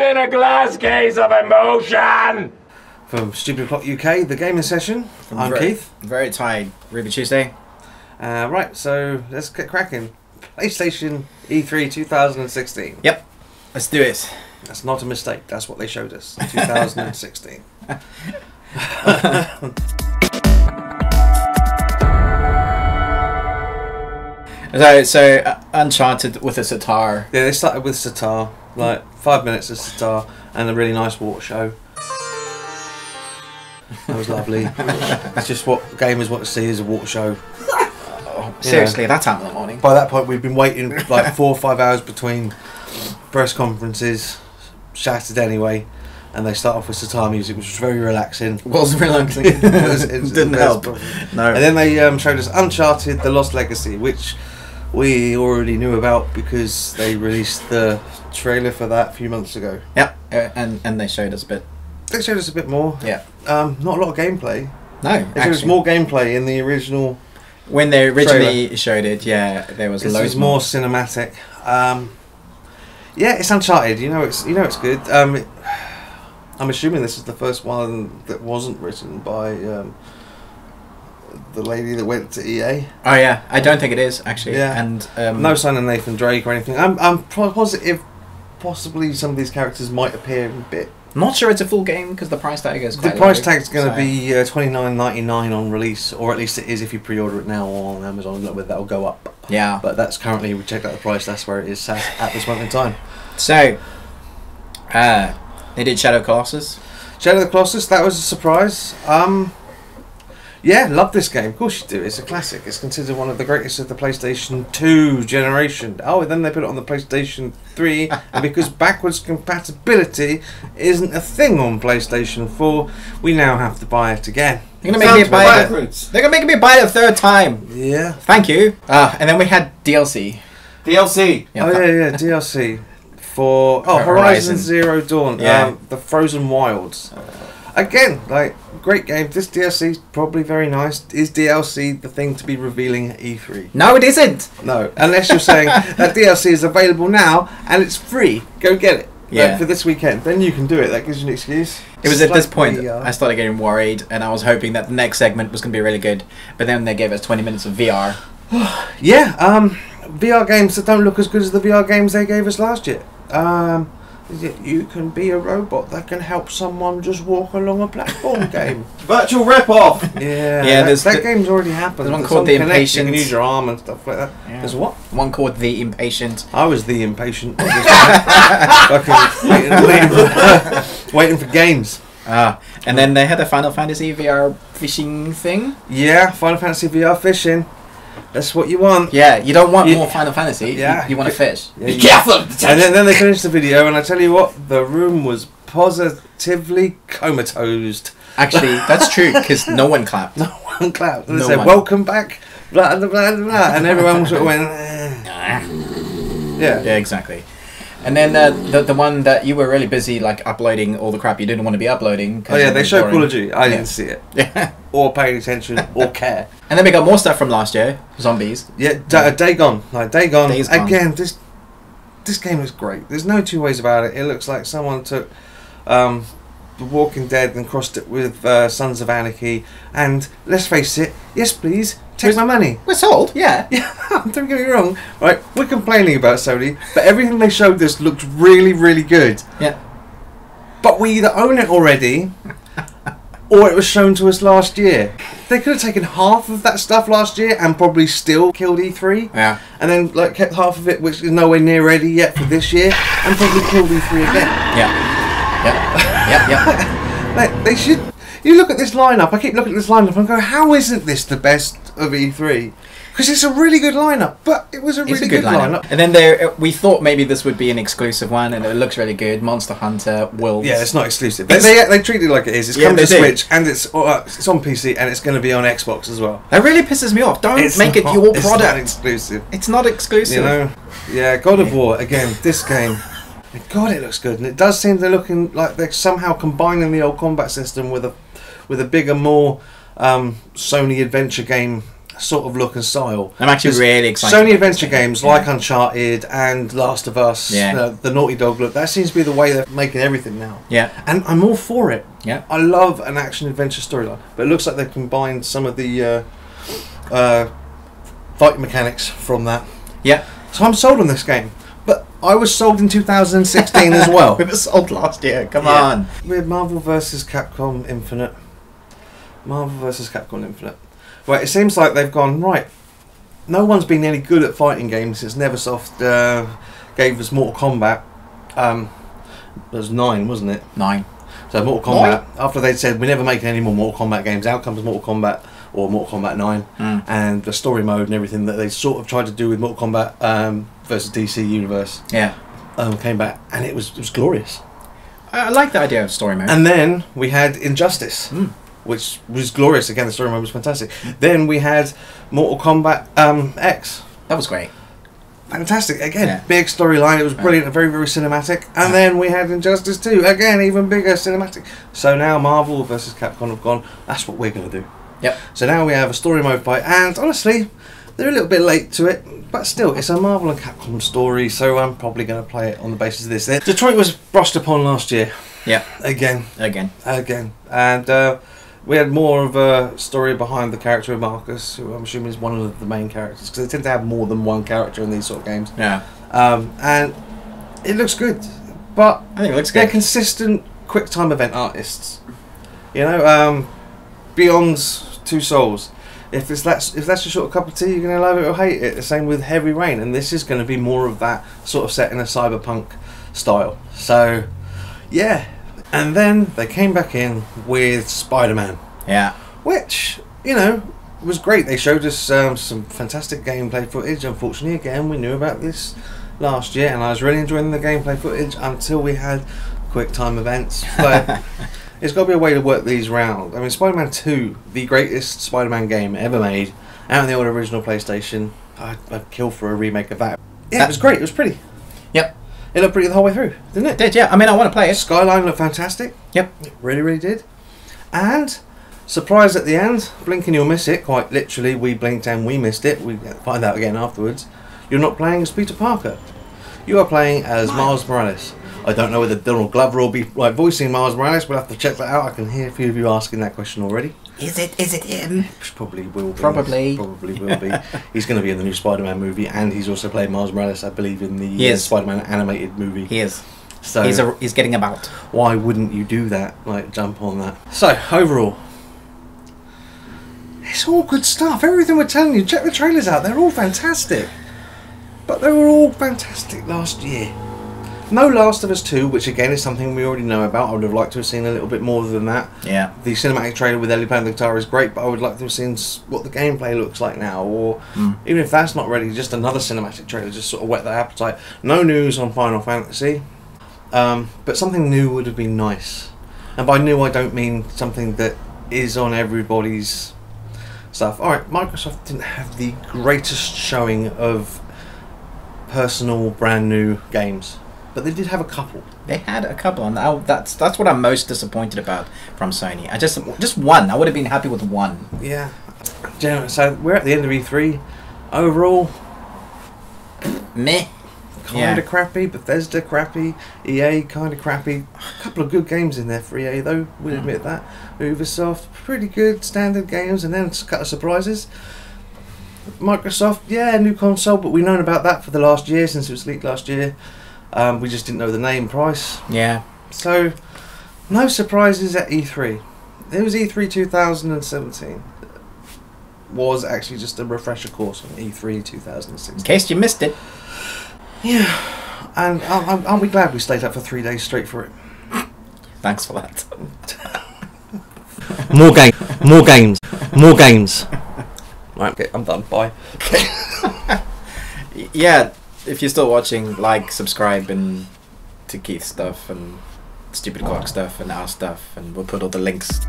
in a glass case of emotion! From Stupid Plot UK, the gaming session. I'm Keith. Very tired. Ruby Tuesday. Right, so let's get cracking. PlayStation E3 2016. Yep. Let's do it. That's not a mistake. That's what they showed us. 2016. So Uncharted with a sitar. Yeah, they started with sitar, like 5 minutes of sitar, and a really nice water show. That was lovely. It's just what gamers want to see is a water show. Oh, seriously, that time in the morning. By that point, we've been waiting like 4 or 5 hours between press conferences, shattered anyway, and they start off with sitar music, which was very relaxing. It was relaxing. It didn't help. No. And then they showed us Uncharted: The Lost Legacy, which we already knew about because they released the trailer for that a few months ago. Yep, and they showed us a bit. They showed us a bit more. Yeah. Not a lot of gameplay. No, They showed us more gameplay in the original. When they originally trailer. showed it, yeah, there was This loads was more cinematic. Yeah, it's Uncharted. You know it's good. I'm assuming this is the first one that wasn't written by the lady that went to EA. Oh yeah, I don't think it is actually. Yeah. And No sign of Nathan Drake or anything. I'm positive. Possibly some of these characters might appear a bit. not sure it's a full game because the price tag is quite The price low, tag's going to so- be $29.99 on release, or at least it is if you pre-order it now on Amazon. A little bit that'll go up. Yeah. But that's currently, we checked out the price. That's where it is at this moment in time. So, they did Shadow Colossus. Shadow of the Colossus, that was a surprise. Yeah, love this game. Of course you do. It's a classic. It's considered one of the greatest of the PlayStation 2 generation. Oh, and then they put it on the PlayStation 3, and because backwards compatibility isn't a thing on PlayStation 4, we now have to buy it again. They're gonna make me buy it. backwards. They're gonna make me buy it a third time. Yeah. Thank you. And then we had DLC. DLC. Oh yeah, DLC for Horizon Zero Dawn. Yeah. The Frozen Wilds. Again, like great game. This DLC is probably very nice. Is DLC the thing to be revealing at E3? No, it isn't. No, unless you're saying that DLC is available now and it's free. Go get it. Yeah. For this weekend, then you can do it. That gives you an excuse. It was at this point Slightly, I started getting worried, and I was hoping that the next segment was gonna be really good. But then they gave us 20 minutes of VR. Yeah, VR games that don't look as good as the VR games they gave us last year. You can be a robot that can help someone just walk along a platform game. Virtual rip-off. Yeah, Yeah, that game's already happened. there's one There's called on The Kinect, Impatient. You can use your arm and stuff like that. Yeah. There's what? One called The Impatient. I was the impatient. Fucking waiting for games. And then they had a Final Fantasy VR fishing thing. Yeah, Final Fantasy VR fishing. That's what you want. Yeah, you don't want more Final Fantasy. Yeah. You want to fish. Yeah, Be you- careful. And then they finished the video, and I tell you what, the room was positively comatose. Actually, that's true because no one clapped. No one clapped. And they No said, one. "Welcome back," blah blah blah blah, and everyone sort of went, Yeah. Yeah, exactly. And then the one that you were really busy like uploading all the crap you didn't want to be uploading. Oh yeah, they showed boring. Call of Duty. I Yeah. didn't see it, Yeah. or paying attention, or care. And then we got more stuff from last year. Zombies. Yeah, Day Gone. Like Day Gone. Days Gone. Again, this game looks great. There's no two ways about it. It looks like someone took The Walking Dead and crossed it with Sons of Anarchy. And let's face it, yes please, take my money. We're sold. Yeah. Yeah, don't get me wrong. Right, we're complaining about Sony, but everything they showed us looked really, really good. Yeah. But we either own it already, or it was shown to us last year. They could have taken half of that stuff last year and probably still killed E3. Yeah. And then like kept half of it, which is nowhere near ready yet for this year, and probably killed E3 again. Yeah. Yep. Yep. Like, they should. You look at this lineup. I keep looking at this lineup and go, how isn't this the best of E3? Because it's a really good lineup, but it was a really good lineup. And then we thought maybe this would be an exclusive one, and it looks really good. Monster Hunter, Wolves. Yeah, it's not exclusive. They treat it like it is. It's Yeah, coming to they do. Switch, and it's on PC, and it's going to be on Xbox as well. That really pisses me off. Don't make it not- your It's not product. exclusive. It's not exclusive. You know, yeah. God of War again. This game, God, it looks good, and it does seem they're looking like they're somehow combining the old combat system with a bigger, more Sony adventure game sort of look and style. I'm actually really excited. Sony adventure games like Uncharted and Last of Us, the Naughty Dog look, that seems to be the way they're making everything now. Yeah. And I'm all for it. Yeah. I love an action-adventure storyline. But it looks like they've combined some of the fight mechanics from that. Yeah. So I'm sold on this game. But I was sold in 2016 as well. We were sold last year, come on. We had Marvel vs. Capcom Infinite. Marvel vs. Capcom Infinite. Right, it seems like they've gone, right, no one's been any good at fighting games since Neversoft gave us Mortal Kombat. It was 9, wasn't it? 9. So Mortal Kombat, after they'd said, we're never making any more Mortal Kombat games, out comes Mortal Kombat, or Mortal Kombat 9, and the story mode and everything that they sort of tried to do with Mortal Kombat versus DC Universe came back, and it was glorious. I like the idea of story mode. And then we had Injustice. Which was glorious. Again, the story mode was fantastic. Then we had Mortal Kombat X. That was great. Fantastic. Again, big storyline. It was brilliant. Very, very cinematic. And then we had Injustice 2. Again, even bigger cinematic. So now Marvel vs. Capcom have gone, that's what we're going to do. Yep. So now we have a story mode fight. And honestly, they're a little bit late to it. But still, it's a Marvel and Capcom story. So I'm probably going to play it on the basis of this. Detroit was brushed upon last year. Yeah. Again. And... we had more of a story behind the character of Marcus, who I'm assuming is one of the main characters, because they tend to have more than one character in these sort of games. Yeah. And it looks good, but I think it looks good. They're consistent quick time event artists. You know, beyond Two Souls. If that's your sort of cup of tea, you're going to love it or hate it. The same with Heavy Rain, and this is going to be more of that sort of set in a cyberpunk style. So, yeah. And then they came back in with Spider-Man. Yeah. Which, you know, was great. They showed us some fantastic gameplay footage. Unfortunately, again, we knew about this last year, and I was really enjoying the gameplay footage until we had quick time events. But there's got to be a way to work these round. I mean, Spider-Man 2, the greatest Spider-Man game ever made, out on the old original PlayStation. I'd kill for a remake of that. Yeah, it was great. It was pretty. Yep. It looked pretty the whole way through, didn't it? It did, yeah. I mean, I want to play it. Skyline looked fantastic. Yep. It really, really did. And, surprise at the end, blink and you'll miss it. Quite literally, we blinked and we missed it. We find out again afterwards. You're not playing as Peter Parker. You are playing as Miles Morales. I don't know whether Donald Glover will be voicing Miles Morales. We'll have to check that out. I can hear a few of you asking that question already. Is it him? Probably will be. Probably will be. He's going to be in the new Spider-Man movie, and he's also playing Miles Morales, I believe, in the Spider-Man animated movie. He is. So he's getting about. Why wouldn't you do that? Like, jump on that. So, overall, it's all good stuff. Everything we're telling you, check the trailers out. They're all fantastic. But they were all fantastic last year. No Last of Us 2, which again is something we already know about. I would have liked to have seen a little bit more than that. Yeah. The cinematic trailer with Ellie playing the guitar is great, but I would like to have seen what the gameplay looks like now. Or even if that's not ready, just another cinematic trailer, just sort of whet that appetite. No news on Final Fantasy. But something new would have been nice. And by new, I don't mean something that is on everybody's stuff. Alright, Microsoft didn't have the greatest showing of personal brand new games. But they did have a couple. They had a couple, and that's what I'm most disappointed about from Sony. I just one. I would have been happy with one. Yeah. So we're at the end of E3. Overall, meh. Kind of crappy. Bethesda crappy. EA kind of crappy. A couple of good games in there for EA though. We'll admit that. Ubisoft, pretty good standard games, and then a couple of surprises. Microsoft, yeah, new console, but we've known about that for the last year since it was leaked last year. We just didn't know the name, price. Yeah. So, no surprises at E3. It was E3 2017. Was actually just a refresher course on E3 2016. In case you missed it. Yeah. And aren't we glad we stayed up for 3 days straight for it? Thanks for that. More games. Right, okay, I'm done. Bye. Yeah. If you're still watching, like, subscribe, and to Keith's stuff and Stupid Clock stuff and our stuff, and we'll put all the links